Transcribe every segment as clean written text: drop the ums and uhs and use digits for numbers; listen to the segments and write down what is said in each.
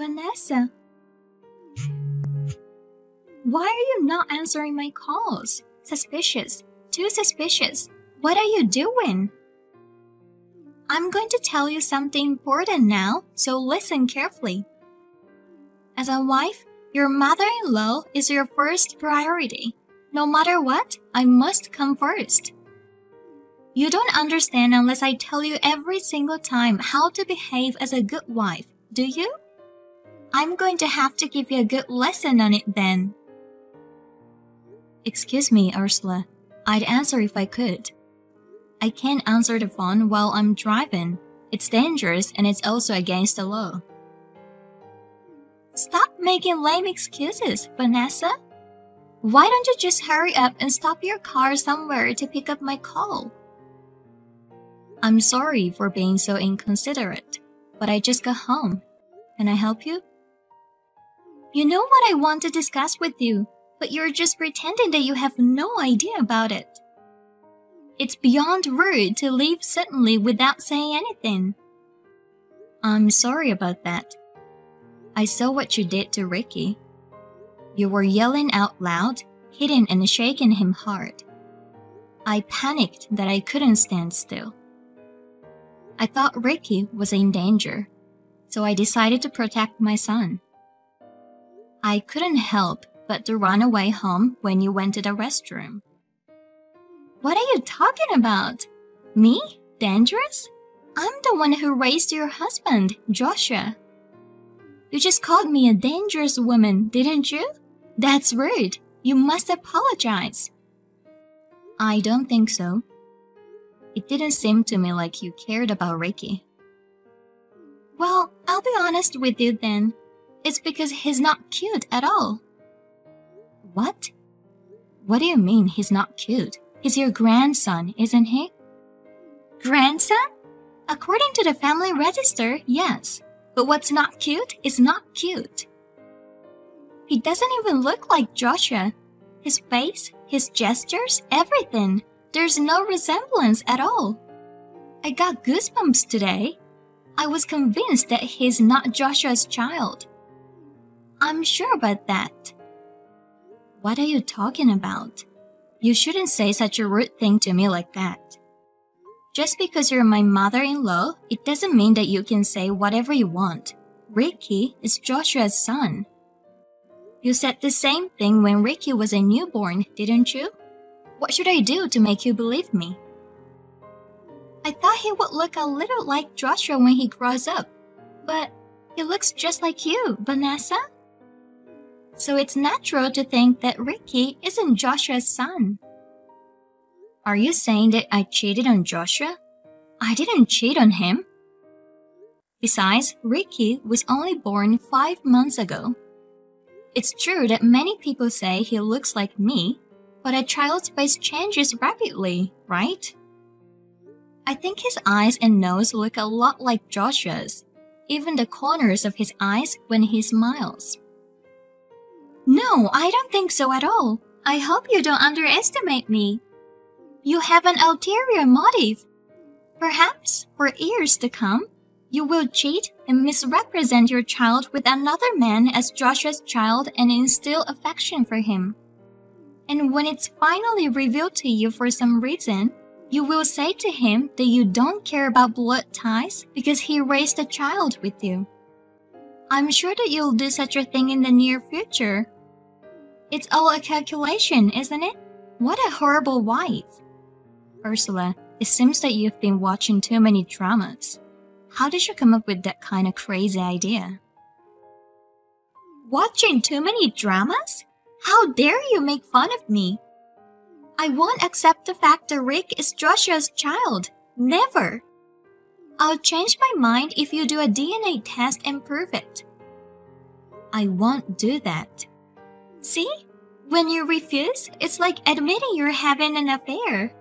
Vanessa, why are you not answering my calls? Suspicious. Too suspicious. What are you doing? I'm going to tell you something important now, so listen carefully. As a wife, your mother-in-law is your first priority. No matter what, I must come first. You don't understand unless I tell you every single time how to behave as a good wife, do you? I'm going to have to give you a good lesson on it then. Excuse me, Ursula. I'd answer if I could. I can't answer the phone while I'm driving. It's dangerous and it's also against the law. Stop making lame excuses, Vanessa. Why don't you just hurry up and stop your car somewhere to pick up my call? I'm sorry for being so inconsiderate, but I just got home. Can I help you? You know what I want to discuss with you, but you're just pretending that you have no idea about it. It's beyond rude to leave suddenly without saying anything. I'm sorry about that. I saw what you did to Ricky. You were yelling out loud, hitting and shaking him hard. I panicked that I couldn't stand still. I thought Ricky was in danger, so I decided to protect my son. I couldn't help but to run away home when you went to the restroom. What are you talking about? Me? Dangerous? I'm the one who raised your husband, Joshua. You just called me a dangerous woman, didn't you? That's rude. You must apologize. I don't think so. It didn't seem to me like you cared about Ricky. Well, I'll be honest with you then. It's because he's not cute at all. What? What do you mean he's not cute? He's your grandson, isn't he? Grandson? According to the family register, yes. But what's not cute is not cute. He doesn't even look like Joshua. His face, his gestures, everything. There's no resemblance at all. I got goosebumps today. I was convinced that he's not Joshua's child. I'm sure about that. What are you talking about? You shouldn't say such a rude thing to me like that. Just because you're my mother-in-law, it doesn't mean that you can say whatever you want. Ricky is Joshua's son. You said the same thing when Ricky was a newborn, didn't you? What should I do to make you believe me? I thought he would look a little like Joshua when he grows up, but he looks just like you, Vanessa. So it's natural to think that Ricky isn't Joshua's son. Are you saying that I cheated on Joshua? I didn't cheat on him. Besides, Ricky was only born 5 months ago. It's true that many people say he looks like me, but a child's face changes rapidly, right? I think his eyes and nose look a lot like Joshua's, even the corners of his eyes when he smiles. No, I don't think so at all. I hope you don't underestimate me. You have an ulterior motive. Perhaps, for years to come, you will cheat and misrepresent your child with another man as Joshua's child and instill affection for him. And when it's finally revealed to you for some reason, you will say to him that you don't care about blood ties because he raised a child with you. I'm sure that you'll do such a thing in the near future. It's all a calculation, isn't it? What a horrible wife. Ursula, it seems that you've been watching too many dramas. How did you come up with that kind of crazy idea? Watching too many dramas? How dare you make fun of me? I won't accept the fact that Rick is Joshua's child. Never. I'll change my mind if you do a DNA test and prove it. I won't do that. See? When you refuse, it's like admitting you're having an affair.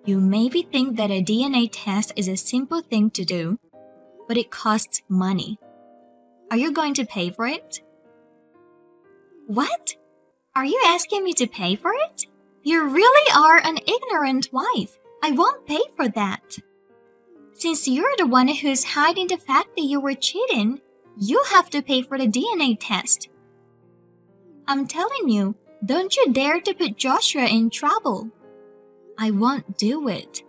You maybe think that a DNA test is a simple thing to do, but it costs money. Are you going to pay for it? What? Are you asking me to pay for it? You really are an ignorant wife. I won't pay for that. Since you're the one who's hiding the fact that you were cheating, You have to pay for the DNA test. I'm telling you, don't you dare to put Joshua in trouble. I won't do it.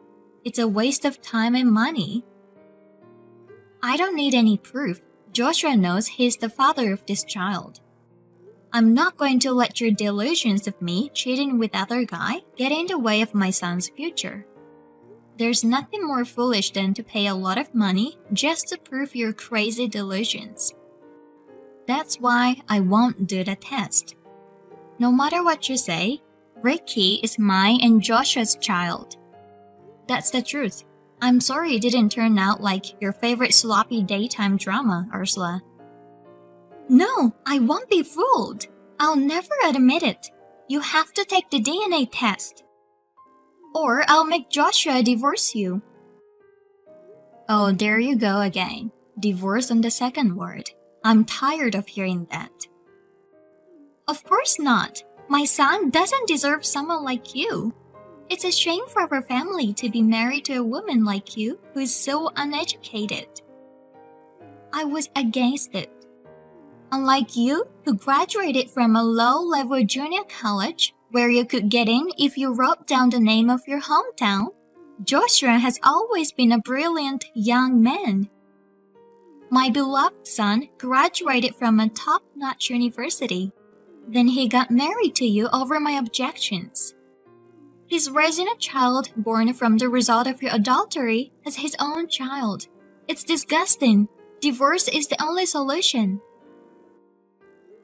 It's a waste of time and money. I don't need any proof. Joshua knows he's the father of this child. I'm not going to let your delusions of me cheating with other guy get in the way of my son's future. There's nothing more foolish than to pay a lot of money just to prove your crazy delusions. That's why I won't do the test. No matter what you say, Ricky is mine and Joshua's child. That's the truth. I'm sorry it didn't turn out like your favorite sloppy daytime drama, Ursula. No, I won't be fooled. I'll never admit it. You have to take the DNA test. Or I'll make Joshua divorce you. Oh, there you go again. Divorce on the second word. I'm tired of hearing that. Of course not. My son doesn't deserve someone like you. It's a shame for our family to be married to a woman like you who is so uneducated. I was against it. Unlike you, who graduated from a low-level junior college where you could get in if you wrote down the name of your hometown, Joshua has always been a brilliant young man. My beloved son graduated from a top-notch university. Then he got married to you over my objections. He's raising a child born from the result of your adultery as his own child. It's disgusting. Divorce is the only solution.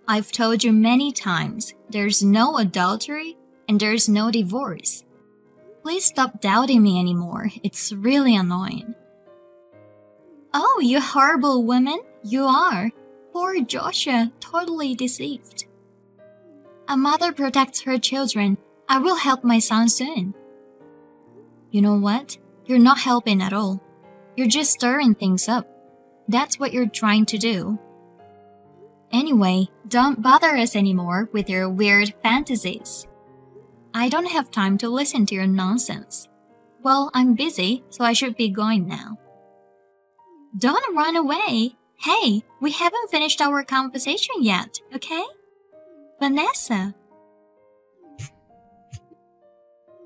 I've told you many times, there's no adultery and there's no divorce. Please stop doubting me anymore. It's really annoying. Oh, you horrible woman. You are. Poor Joshua, totally deceived. A mother protects her children. I will help my son soon. You know what? You're not helping at all. You're just stirring things up. That's what you're trying to do. Anyway, don't bother us anymore with your weird fantasies. I don't have time to listen to your nonsense. Well, I'm busy, so I should be going now. Don't run away. Hey, we haven't finished our conversation yet, okay? Vanessa.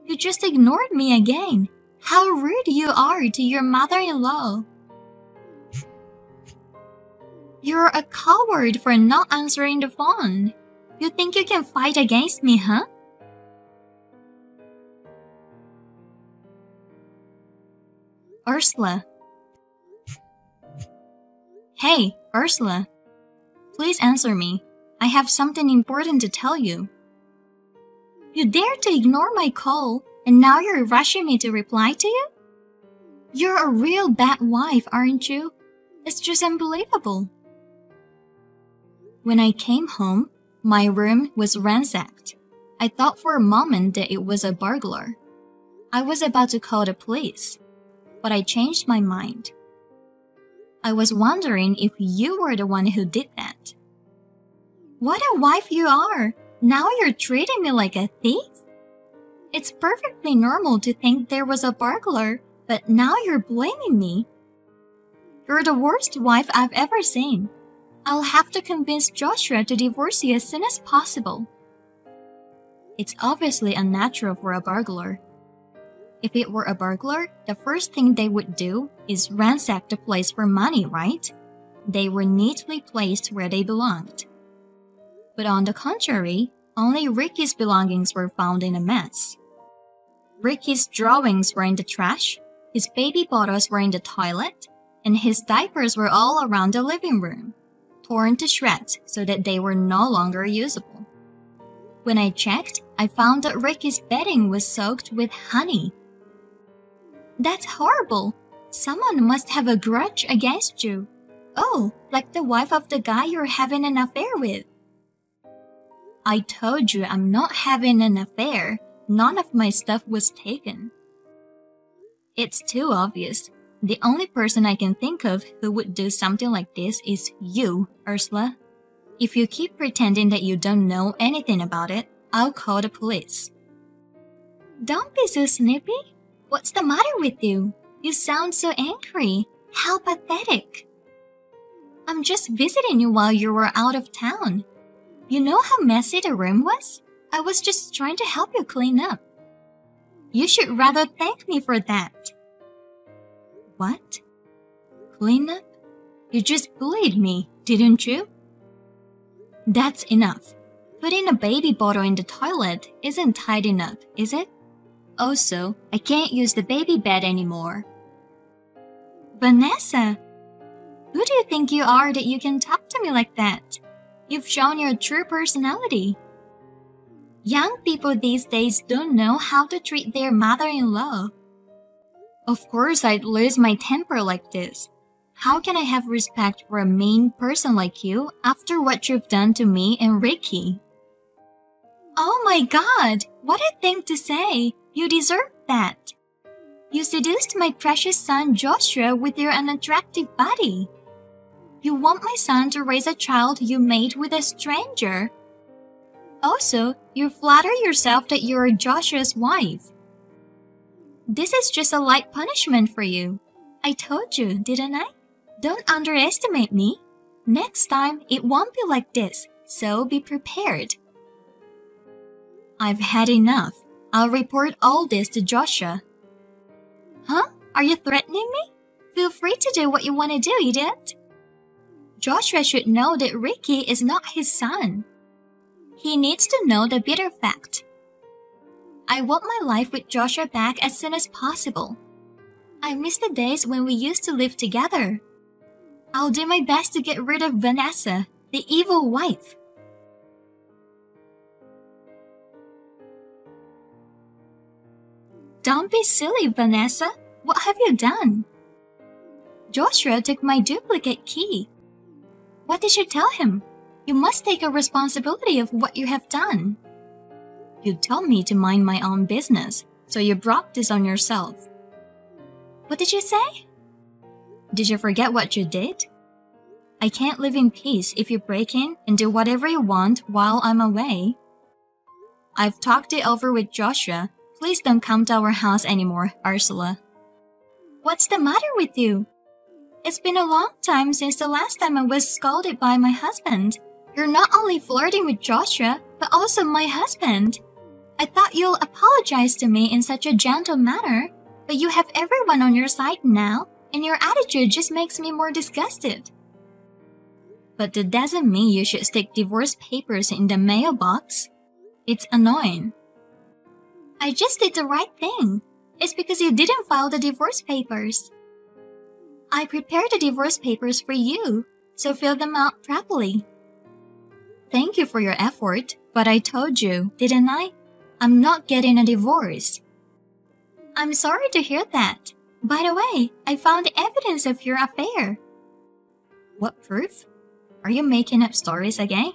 You just ignored me again. How rude you are to your mother-in-law. You're a coward for not answering the phone. You think you can fight against me, huh? Ursula. Hey, Ursula. Please answer me. I have something important to tell you. You dare to ignore my call, and now you're rushing me to reply to you? You're a real bad wife, aren't you? It's just unbelievable. When I came home, my room was ransacked. I thought for a moment that it was a burglar. I was about to call the police, but I changed my mind. I was wondering if you were the one who did that. What a wife you are! Now you're treating me like a thief? It's perfectly normal to think there was a burglar, but now you're blaming me. You're the worst wife I've ever seen. I'll have to convince Joshua to divorce you as soon as possible. It's obviously unnatural for a burglar. If it were a burglar, the first thing they would do is ransack the place for money, right? They were neatly placed where they belonged. But on the contrary, only Ricky's belongings were found in a mess. Ricky's drawings were in the trash, his baby bottles were in the toilet, and his diapers were all around the living room, torn to shreds so that they were no longer usable. When I checked, I found that Ricky's bedding was soaked with honey. That's horrible. Someone must have a grudge against you. Oh, like the wife of the guy you're having an affair with. I told you I'm not having an affair. None of my stuff was taken. It's too obvious. The only person I can think of who would do something like this is you, Ursula. If you keep pretending that you don't know anything about it, I'll call the police. Don't be so snippy. What's the matter with you? You sound so angry. How pathetic. I'm just visiting you while you were out of town. You know how messy the room was? I was just trying to help you clean up. You should rather thank me for that. What? Clean up? You just bullied me, didn't you? That's enough. Putting a baby bottle in the toilet isn't tidying up, is it? Also, I can't use the baby bed anymore. Vanessa! Who do you think you are that you can talk to me like that? You've shown your true personality. Young people these days don't know how to treat their mother-in-law. Of course I'd lose my temper like this. How can I have respect for a mean person like you after what you've done to me and Ricky? Oh my God! What a thing to say! You deserve that. You seduced my precious son Joshua with your unattractive body. You want my son to raise a child you made with a stranger. Also, you flatter yourself that you're Joshua's wife. This is just a light punishment for you. I told you, didn't I? Don't underestimate me. Next time, it won't be like this, so be prepared. I've had enough. I'll report all this to Joshua. Huh? Are you threatening me? Feel free to do what you want to do, idiot. Joshua should know that Ricky is not his son. He needs to know the bitter fact. I want my life with Joshua back as soon as possible. I miss the days when we used to live together. I'll do my best to get rid of Vanessa, the evil wife. Don't be silly, Vanessa. What have you done? Joshua took my duplicate key. What did you tell him? You must take a responsibility of what you have done. You told me to mind my own business, so you brought this on yourself. What did you say? Did you forget what you did? I can't live in peace if you break in and do whatever you want while I'm away. I've talked it over with Joshua. Please don't come to our house anymore, Ursula. What's the matter with you? It's been a long time since the last time I was scolded by my husband. You're not only flirting with Joshua, but also my husband. I thought you'll apologize to me in such a gentle manner, but you have everyone on your side now, and your attitude just makes me more disgusted. But that doesn't mean you should stick divorce papers in the mailbox. It's annoying. I just did the right thing. It's because you didn't file the divorce papers. I prepared the divorce papers for you, so fill them out properly. Thank you for your effort, but I told you, didn't I? I'm not getting a divorce. I'm sorry to hear that. By the way, I found evidence of your affair. What proof? Are you making up stories again?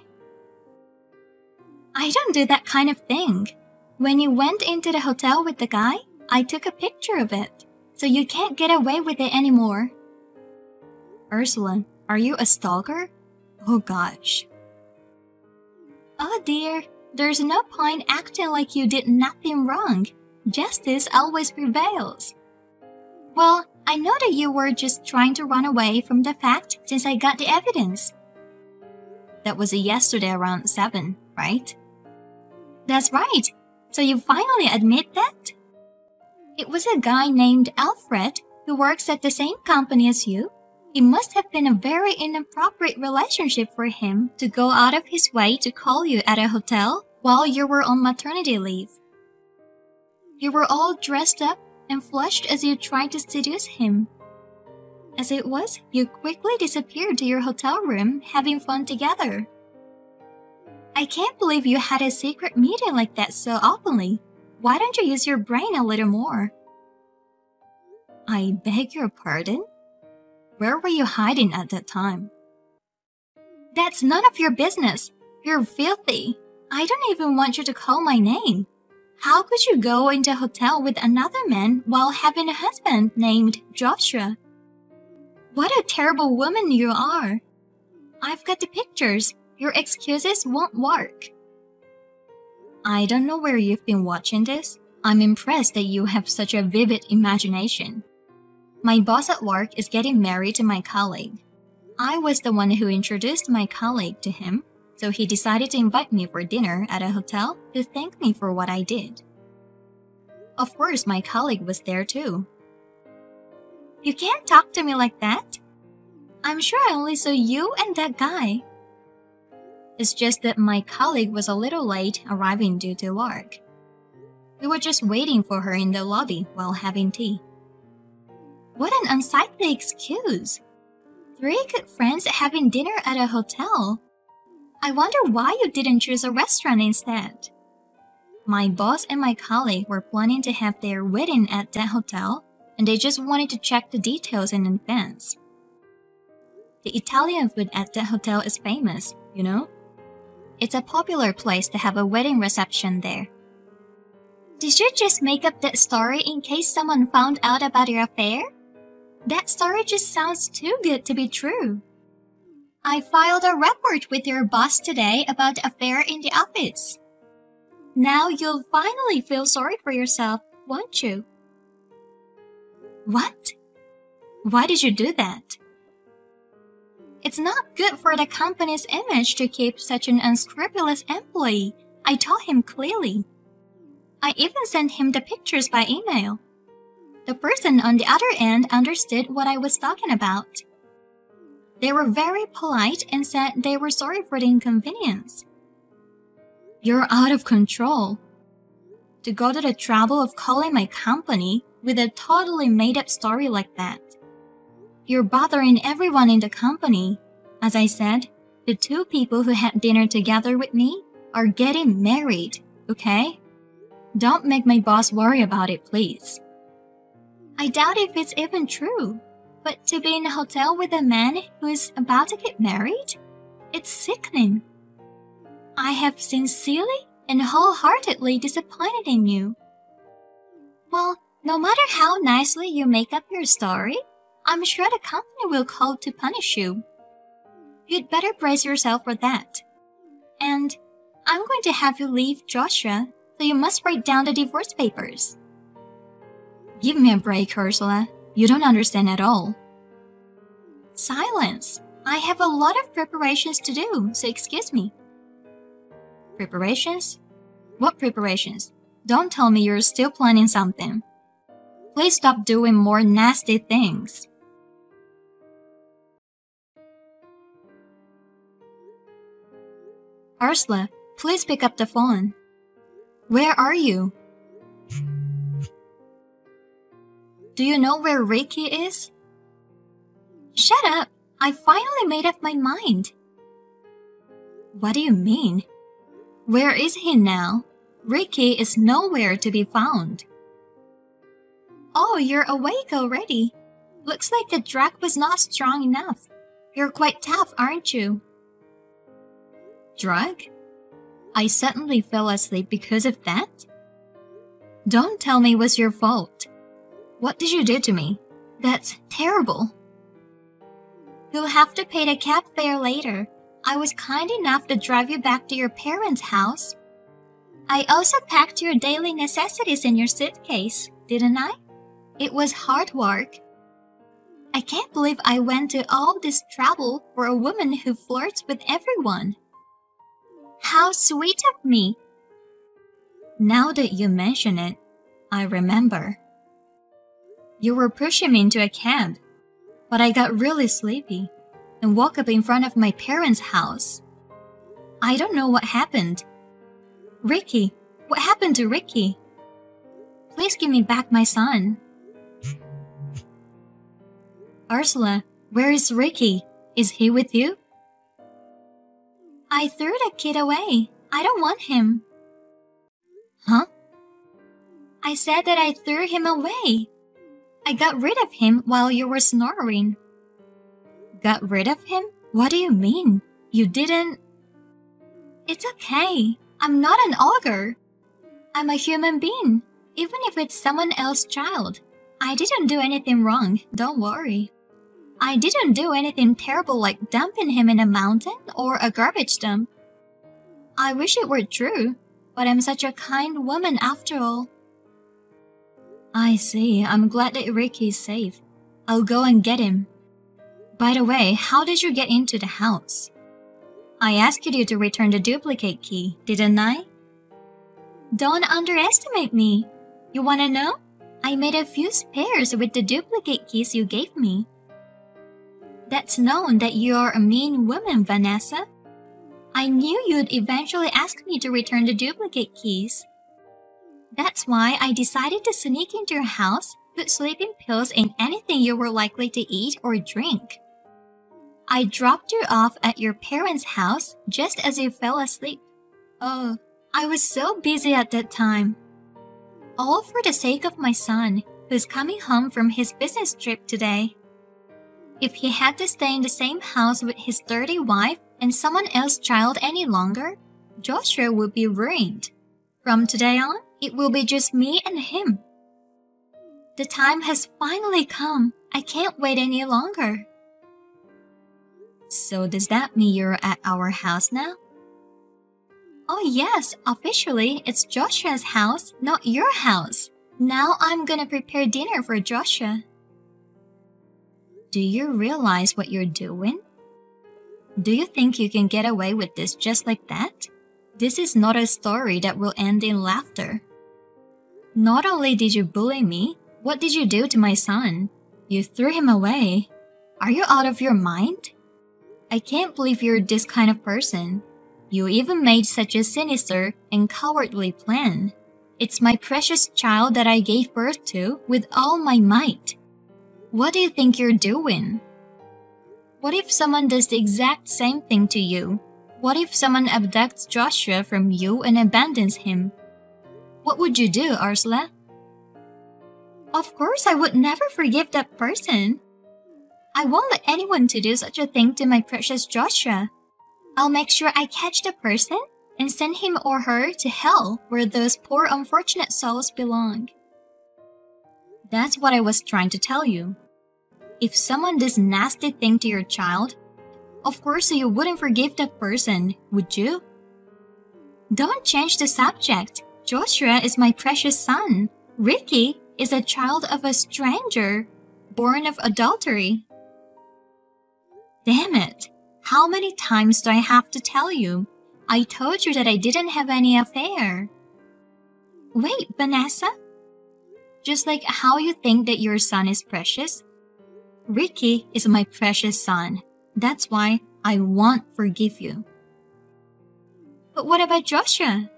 I don't do that kind of thing. When you went into the hotel with the guy, I took a picture of it, so you can't get away with it anymore. Ursula, are you a stalker? Oh gosh. Oh dear, there's no point acting like you did nothing wrong. Justice always prevails. Well, I know that you were just trying to run away from the fact since I got the evidence. That was yesterday around 7, right? That's right. So you finally admit that? It was a guy named Alfred who works at the same company as you. It must have been a very inappropriate relationship for him to go out of his way to call you at a hotel while you were on maternity leave. You were all dressed up and flushed as you tried to seduce him. As it was, you quickly disappeared to your hotel room having fun together. I can't believe you had a secret meeting like that so openly. Why don't you use your brain a little more? I beg your pardon? Where were you hiding at that time? That's none of your business. You're filthy. I don't even want you to call my name. How could you go into a hotel with another man while having a husband named Joshua? What a terrible woman you are. I've got the pictures. Your excuses won't work. I don't know where you've been watching this. I'm impressed that you have such a vivid imagination. My boss at work is getting married to my colleague. I was the one who introduced my colleague to him, so he decided to invite me for dinner at a hotel to thank me for what I did. Of course, my colleague was there too. You can't talk to me like that. I'm sure I only saw you and that guy. It's just that my colleague was a little late arriving due to work. We were just waiting for her in the lobby while having tea. What an unsightly excuse. 3 good friends having dinner at a hotel. I wonder why you didn't choose a restaurant instead. My boss and my colleague were planning to have their wedding at that hotel, and they just wanted to check the details in advance. The Italian food at that hotel is famous, you know? It's a popular place to have a wedding reception there. Did you just make up that story in case someone found out about your affair? That story just sounds too good to be true. I filed a report with your boss today about the affair in the office. Now you'll finally feel sorry for yourself, won't you? What? Why did you do that? It's not good for the company's image to keep such an unscrupulous employee. I told him clearly. I even sent him the pictures by email. The person on the other end understood what I was talking about. They were very polite and said they were sorry for the inconvenience. You're out of control. To go to the trouble of calling my company with a totally made-up story like that. You're bothering everyone in the company. As I said, the 2 people who had dinner together with me are getting married, okay? Don't make my boss worry about it, please. I doubt if it's even true, but to be in a hotel with a man who is about to get married? It's sickening. I have sincerely and wholeheartedly disappointed in you. Well, no matter how nicely you make up your story, I'm sure the company will call to punish you. You'd better brace yourself for that. And I'm going to have you leave Joshua, so you must write down the divorce papers. Give me a break, Ursula. You don't understand at all. Silence. I have a lot of preparations to do, so excuse me. Preparations? What preparations? Don't tell me you're still planning something. Please stop doing more nasty things. Ursula, please pick up the phone. Where are you? Do you know where Ricky is? Shut up! I finally made up my mind. What do you mean? Where is he now? Ricky is nowhere to be found. Oh, you're awake already. Looks like the drug was not strong enough. You're quite tough, aren't you? Drug? I suddenly fell asleep because of that? Don't tell me it was your fault. What did you do to me? That's terrible. You'll have to pay the cab fare later. I was kind enough to drive you back to your parents' house. I also packed your daily necessities in your suitcase, didn't I? It was hard work. I can't believe I went to all this trouble for a woman who flirts with everyone. How sweet of me! Now that you mention it, I remember. You were pushing me into a cab, but I got really sleepy and woke up in front of my parents' house. I don't know what happened. Ricky, what happened to Ricky? Please give me back my son. Ursula, where is Ricky? Is he with you? I threw the kid away. I don't want him. Huh? I said that I threw him away. I got rid of him while you were snoring. Got rid of him? What do you mean? You didn't... It's okay. I'm not an ogre. I'm a human being, even if it's someone else's child. I didn't do anything wrong, don't worry. I didn't do anything terrible like dumping him in a mountain or a garbage dump. I wish it were true, but I'm such a kind woman after all. I see. I'm glad that Ricky's safe. I'll go and get him. By the way, how did you get into the house? I asked you to return the duplicate key, didn't I? Don't underestimate me. You wanna know? I made a few spares with the duplicate keys you gave me. That's known that you're a mean woman, Vanessa. I knew you'd eventually ask me to return the duplicate keys. That's why I decided to sneak into your house, put sleeping pills in anything you were likely to eat or drink. I dropped you off at your parents' house just as you fell asleep. Oh, I was so busy at that time. All for the sake of my son, who's coming home from his business trip today. If he had to stay in the same house with his dirty wife and someone else's child any longer, Joshua would be ruined. From today on, it will be just me and him. The time has finally come. I can't wait any longer. So does that mean you're at our house now? Oh yes, officially it's Joshua's house, not your house. Now I'm gonna prepare dinner for Joshua. Do you realize what you're doing? Do you think you can get away with this just like that? This is not a story that will end in laughter. Not only did you bully me, what did you do to my son? You threw him away. Are you out of your mind? I can't believe you're this kind of person. You even made such a sinister and cowardly plan. It's my precious child that I gave birth to with all my might. What do you think you're doing? What if someone does the exact same thing to you? What if someone abducts Joshua from you and abandons him? What would you do, Ursula? Of course I would never forgive that person. I won't let anyone to do such a thing to my precious Joshua. I'll make sure I catch the person and send him or her to hell where those poor unfortunate souls belong. That's what I was trying to tell you. If someone does nasty thing to your child, of course you wouldn't forgive that person, would you? Don't change the subject. Joshua is my precious son. Ricky is a child of a stranger, born of adultery. Damn it! How many times do I have to tell you? I told you that I didn't have any affair. Wait, Vanessa? Just like how you think that your son is precious, Ricky is my precious son. That's why I won't forgive you. But what about Joshua?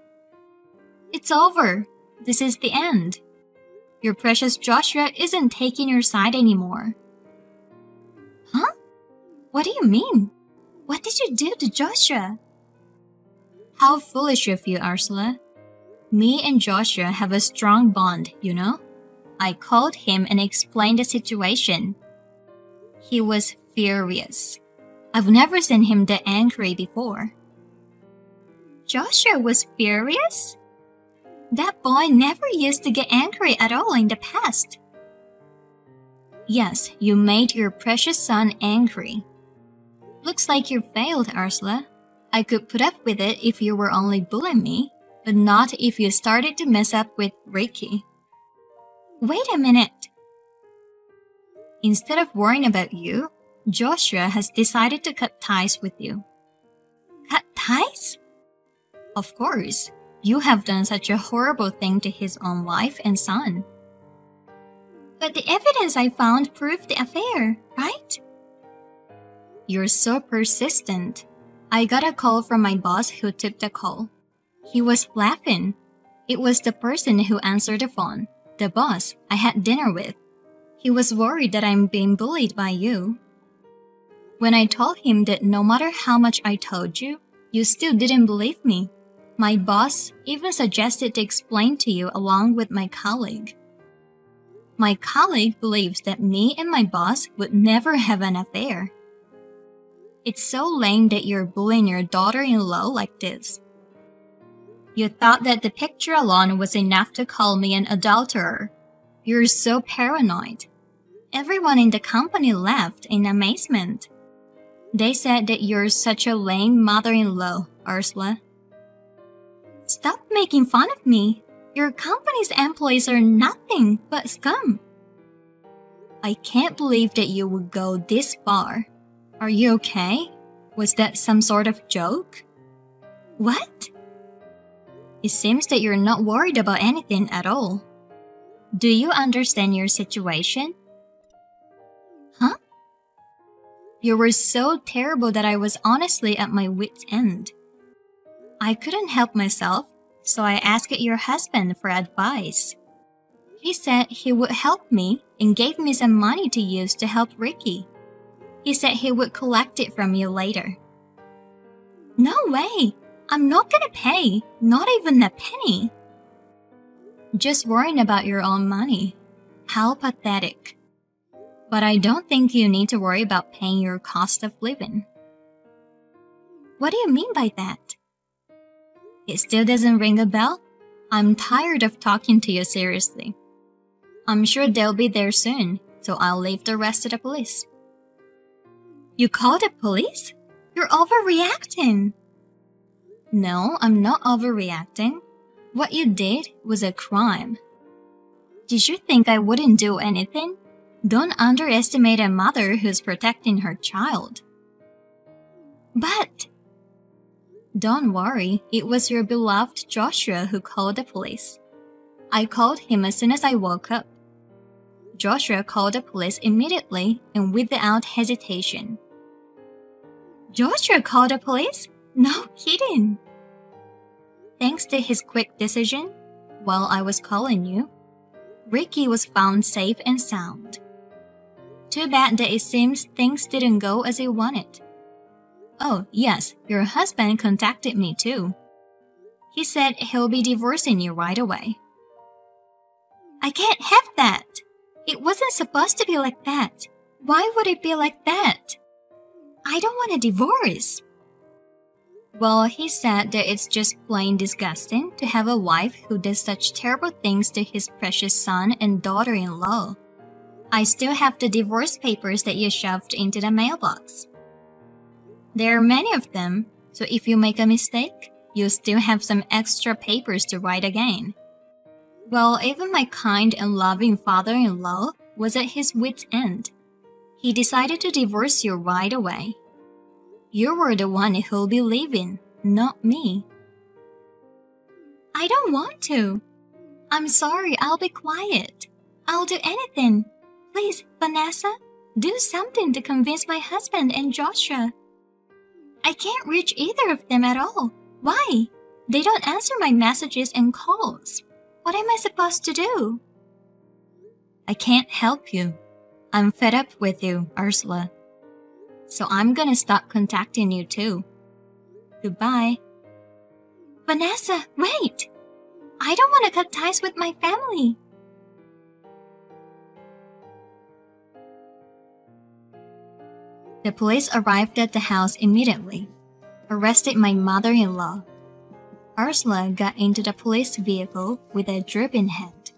It's over. This is the end. Your precious Joshua isn't taking your side anymore. Huh? What do you mean? What did you do to Joshua? How foolish of you, Ursula. Me and Joshua have a strong bond, you know? I called him and explained the situation. He was furious. I've never seen him that angry before. Joshua was furious? That boy never used to get angry at all in the past. Yes, you made your precious son angry. Looks like you failed, Ursula. I could put up with it if you were only bullying me, but not if you started to mess up with Ricky. Wait a minute. Instead of worrying about you, Joshua has decided to cut ties with you. Cut ties? Of course, you have done such a horrible thing to his own wife and son. But the evidence I found proved the affair, right? You're so persistent. I got a call from my boss who took the call. He was laughing. It was the person who answered the phone, the boss I had dinner with. He was worried that I'm being bullied by you. When I told him that no matter how much I told you, you still didn't believe me. My boss even suggested to explain to you along with my colleague. My colleague believes that me and my boss would never have an affair. It's so lame that you're bullying your daughter-in-law like this. You thought that the picture alone was enough to call me an adulterer. You're so paranoid. Everyone in the company laughed in amazement. They said that you're such a lame mother-in-law, Ursula. Stop making fun of me. Your company's employees are nothing but scum. I can't believe that you would go this far. Are you okay? Was that some sort of joke? What? It seems that you're not worried about anything at all. Do you understand your situation? Huh? You were so terrible that I was honestly at my wit's end. I couldn't help myself, so I asked your husband for advice. He said he would help me and gave me some money to use to help Ricky. He said he would collect it from you later. No way! I'm not gonna pay, not even a penny. Just worrying about your own money. How pathetic. But I don't think you need to worry about paying your cost of living. What do you mean by that? It still doesn't ring a bell? I'm tired of talking to you seriously. I'm sure they'll be there soon, so I'll leave the rest to the police. You called the police? You're overreacting. No, I'm not overreacting. What you did was a crime. Did you think I wouldn't do anything? Don't underestimate a mother who's protecting her child. But... Don't worry, it was your beloved Joshua who called the police. I called him as soon as I woke up. Joshua called the police immediately and without hesitation. Joshua called the police? No kidding. Thanks to his quick decision, while I was calling you, Ricky was found safe and sound. Too bad that it seems things didn't go as you wanted. Oh, yes, your husband contacted me too. He said he'll be divorcing you right away. I can't have that. It wasn't supposed to be like that. Why would it be like that? I don't want a divorce. Well, he said that it's just plain disgusting to have a wife who does such terrible things to his precious son and daughter-in-law. I still have the divorce papers that you shoved into the mailbox. There are many of them, so if you make a mistake, you'll still have some extra papers to write again. Well, even my kind and loving father-in-law was at his wit's end. He decided to divorce you right away. You were the one who'll be leaving, not me. I don't want to. I'm sorry, I'll be quiet. I'll do anything. Please, Vanessa, do something to convince my husband and Joshua. I can't reach either of them at all. Why? They don't answer my messages and calls. What am I supposed to do? I can't help you. I'm fed up with you, Ursula. So I'm gonna stop contacting you too. Goodbye. Vanessa, wait! I don't want to cut ties with my family. The police arrived at the house immediately, arrested my mother-in-law. Ursula got into the police vehicle with a dripping head.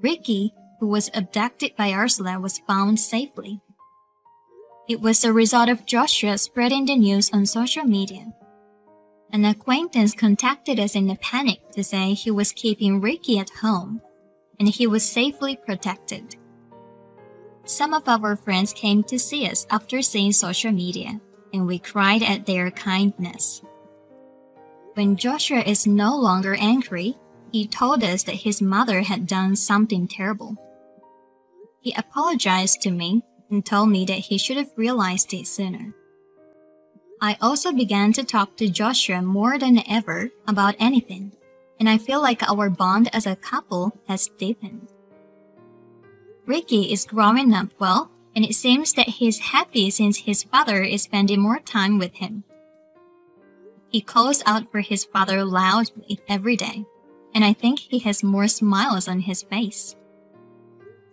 Ricky, who was abducted by Ursula, was found safely. It was the result of Joshua spreading the news on social media. An acquaintance contacted us in a panic to say he was keeping Ricky at home, and he was safely protected. Some of our friends came to see us after seeing social media, and we cried at their kindness. When Joshua is no longer angry, he told us that his mother had done something terrible. He apologized to me and told me that he should have realized it sooner. I also began to talk to Joshua more than ever about anything, and I feel like our bond as a couple has deepened. Ricky is growing up well, and it seems that he's happy since his father is spending more time with him. He calls out for his father loudly every day, and I think he has more smiles on his face.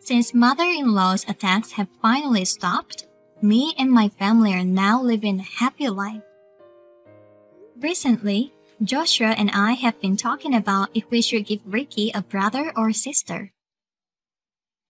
Since mother-in-law's attacks have finally stopped, me and my family are now living a happy life. Recently, Joshua and I have been talking about if we should give Ricky a brother or sister.